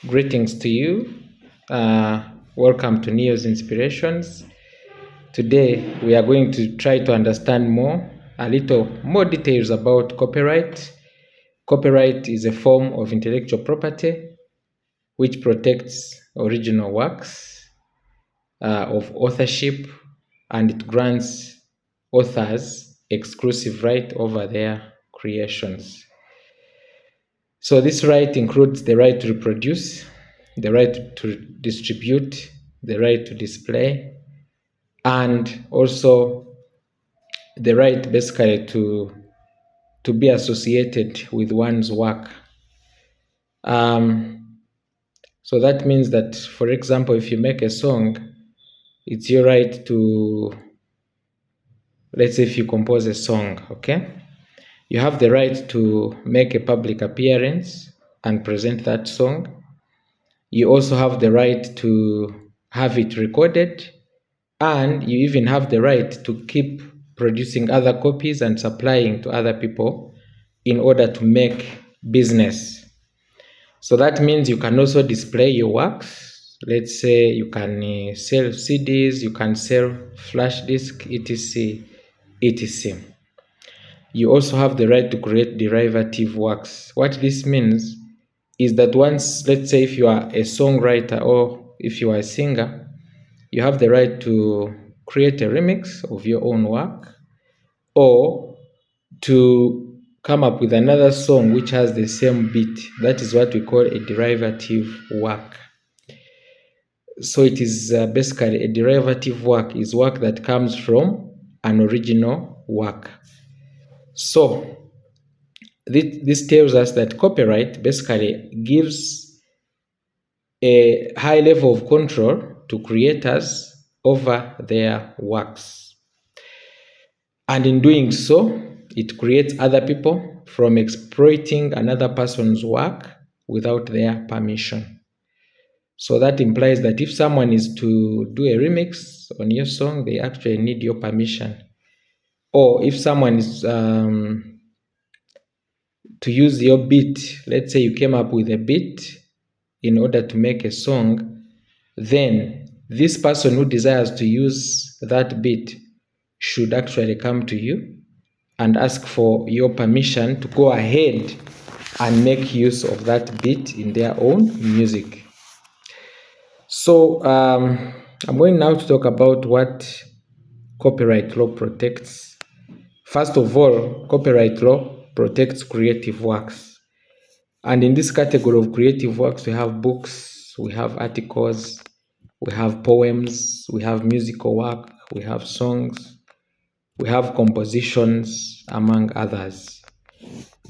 Greetings to you. Welcome to Neo's Inspirations. Today we are going to try to understand a little more details about copyright. Copyright is a form of intellectual property which protects original works of authorship, and it grants authors exclusive right over their creations. So this right includes the right to reproduce, the right to distribute, the right to display, and also the right basically to be associated with one's work. So that means that, for example, if you make a song, it's your right to, let's say if you compose a song, okay? You have the right to make a public appearance and present that song. You also have the right to have it recorded, and you even have the right to keep producing other copies and supplying to other people in order to make business. So that means you can also display your works. Let's say you can sell CDs, you can sell flash disk, etc., etc. You also have the right to create derivative works. What this means is that once, let's say if you are a songwriter or if you are a singer, you have the right to create a remix of your own work, or to come up with another song which has the same beat. That is what we call a derivative work. So it is basically a derivative work is work that comes from an original work. So this tells us that copyright basically gives a high level of control to creators over their works. And in doing so, it creates other people from exploiting another person's work without their permission. So that implies that if someone is to do a remix on your song, they actually need your permission. Or if someone is to use your beat, let's say you came up with a beat in order to make a song, then this person who desires to use that beat should actually come to you and ask for your permission to go ahead and make use of that beat in their own music. So I'm going now to talk about what copyright law protects. First of all, copyright law protects creative works. And in this category of creative works, we have books, we have articles, we have poems, we have musical work, we have songs, we have compositions, among others.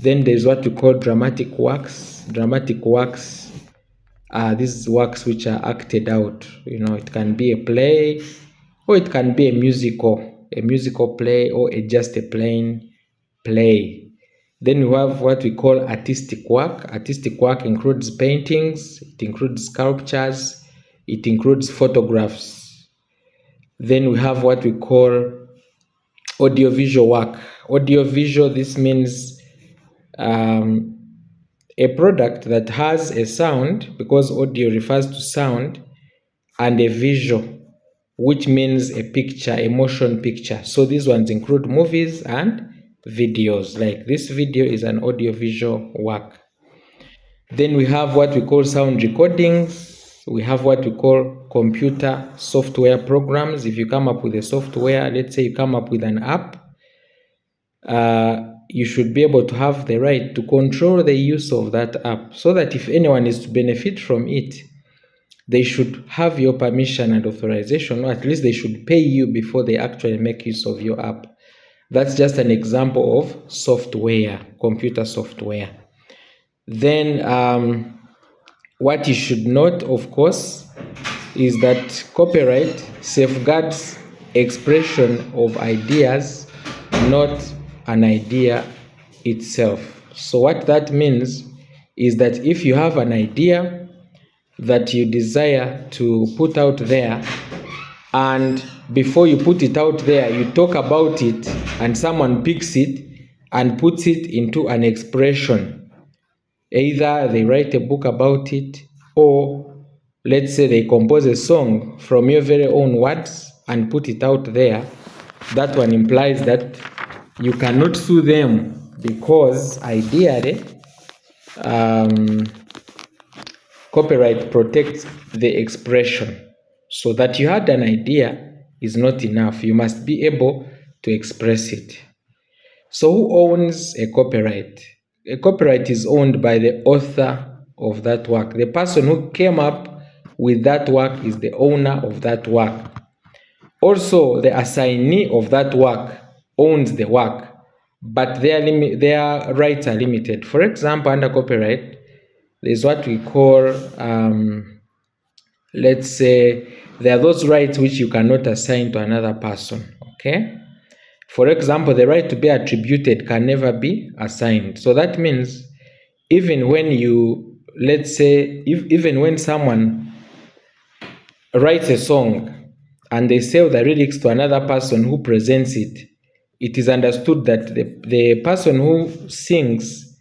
Then there's what we call dramatic works. Dramatic works are these works which are acted out. It can be a play, or it can be a musical play, or just a plain play. Then we have what we call artistic work. Artistic work includes paintings, it includes sculptures, it includes photographs. Then we have what we call audiovisual work. Audiovisual, this means a product that has a sound, because audio refers to sound, and a visual, which means a picture, a motion picture. So these ones include movies and videos. Like this video is an audiovisual work. Then we have what we call sound recordings. We have what we call computer software programs. If you come up with a software, let's say you come up with an app, you should be able to have the right to control the use of that app, so that if anyone is to benefit from it, they should have your permission and authorization, or at least they should pay you before they actually make use of your app. That's just an example of software, computer software. Then what you should note, of course, is that copyright safeguards expression of ideas, not an idea itself. So what that means is that if you have an idea that you desire to put out there, and before you put it out there, you talk about it, and someone picks it and puts it into an expression. Either they write a book about it, or let's say they compose a song from your very own words and put it out there, that one implies that you cannot sue them, because ideally copyright protects the expression. So that you had an idea is not enough. You must be able to express it. So who owns a copyright? A copyright is owned by the author of that work. The person who came up with that work is the owner of that work. Also, the assignee of that work owns the work, but their rights are limited. For example, under copyright, there's what we call, let's say, there are those rights which you cannot assign to another person, okay? For example, the right to be attributed can never be assigned. So that means even when you, let's say, even when someone writes a song and they sell the lyrics to another person who presents it, it is understood that the person who sings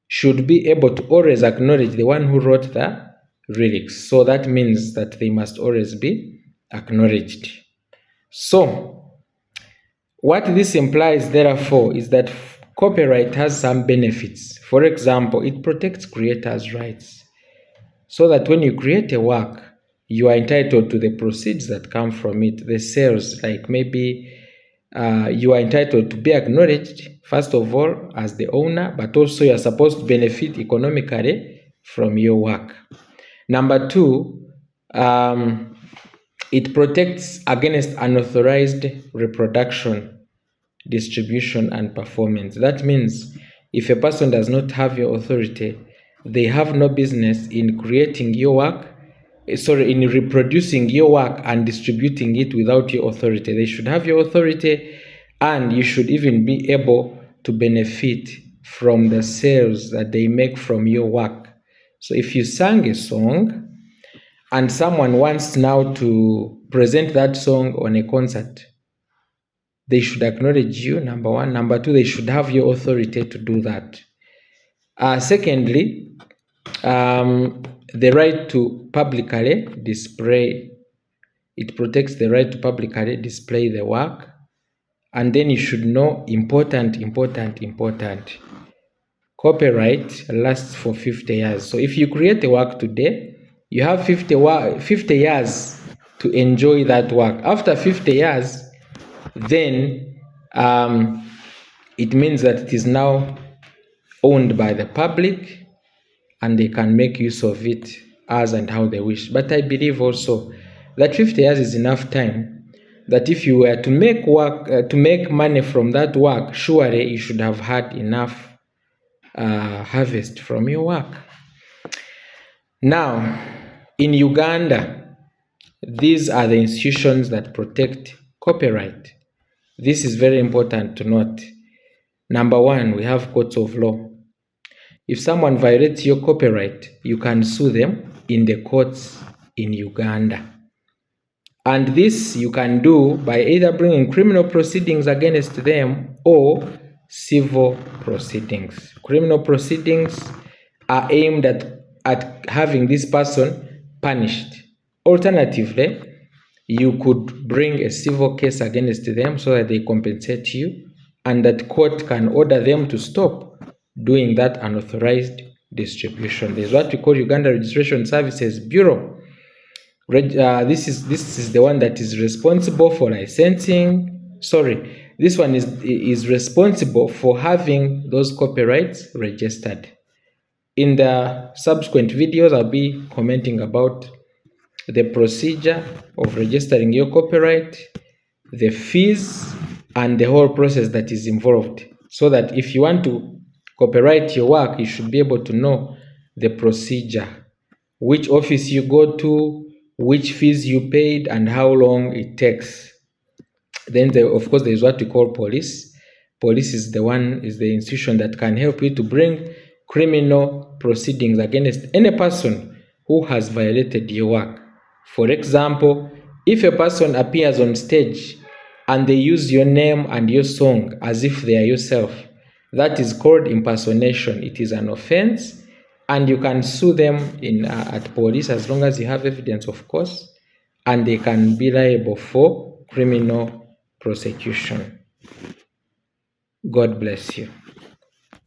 should be able to always acknowledge the one who wrote the lyrics. So that means that they must always be acknowledged. So what this implies, therefore, is that copyright has some benefits. For example, it protects creators' rights, so that when you create a work, you are entitled to the proceeds that come from it, the sales, like maybe you are entitled to be acknowledged, first of all, as the owner, but also you are supposed to benefit economically from your work. Number two, it protects against unauthorized reproduction, distribution, and performance. That means if a person does not have your authority, they have no business in creating your work, in reproducing your work and distributing it without your authority. They should have your authority, and you should even be able to benefit from the sales that they make from your work. So if you sang a song and someone wants now to present that song on a concert, they should acknowledge you, number one. Number two, they should have your authority to do that. Secondly, the right to publicly display. It protects the right to publicly display the work. And then you should know, important, copyright lasts for 50 years. So if you create a work today, you have 50 years to enjoy that work. After 50 years, then it means that it is now owned by the public and they can make use of it as and how they wish. But I believe also that 50 years is enough time that if you were to make work, to make money from that work, surely you should have had enough harvest from your work. Now, in Uganda, these are the institutions that protect copyright. This is very important to note. Number one, we have courts of law. If someone violates your copyright, you can sue them in the courts in Uganda. And this you can do by either bringing criminal proceedings against them or civil proceedings. Criminal proceedings are aimed at having this person punished. Alternatively, you could bring a civil case against them so that they compensate you, and that court can order them to stop doing that unauthorized distribution. There's what we call Uganda Registration Services Bureau. This is the one that is responsible for licensing. This one is responsible for having those copyrights registered. In the subsequent videos, I'll be commenting about the procedure of registering your copyright, the fees, and the whole process that is involved, so that if you want to copyright your work, you should be able to know the procedure, which office you go to, which fees you paid, and how long it takes. Then, of course, there is what we call police. Police is the institution that can help you to bring criminal proceedings against any person who has violated your work. For example, if a person appears on stage and they use your name and your song as if they are yourself, that is called impersonation. It is an offense, and you can sue them at police as long as you have evidence, of course, and they can be liable for criminal prosecution. God bless you.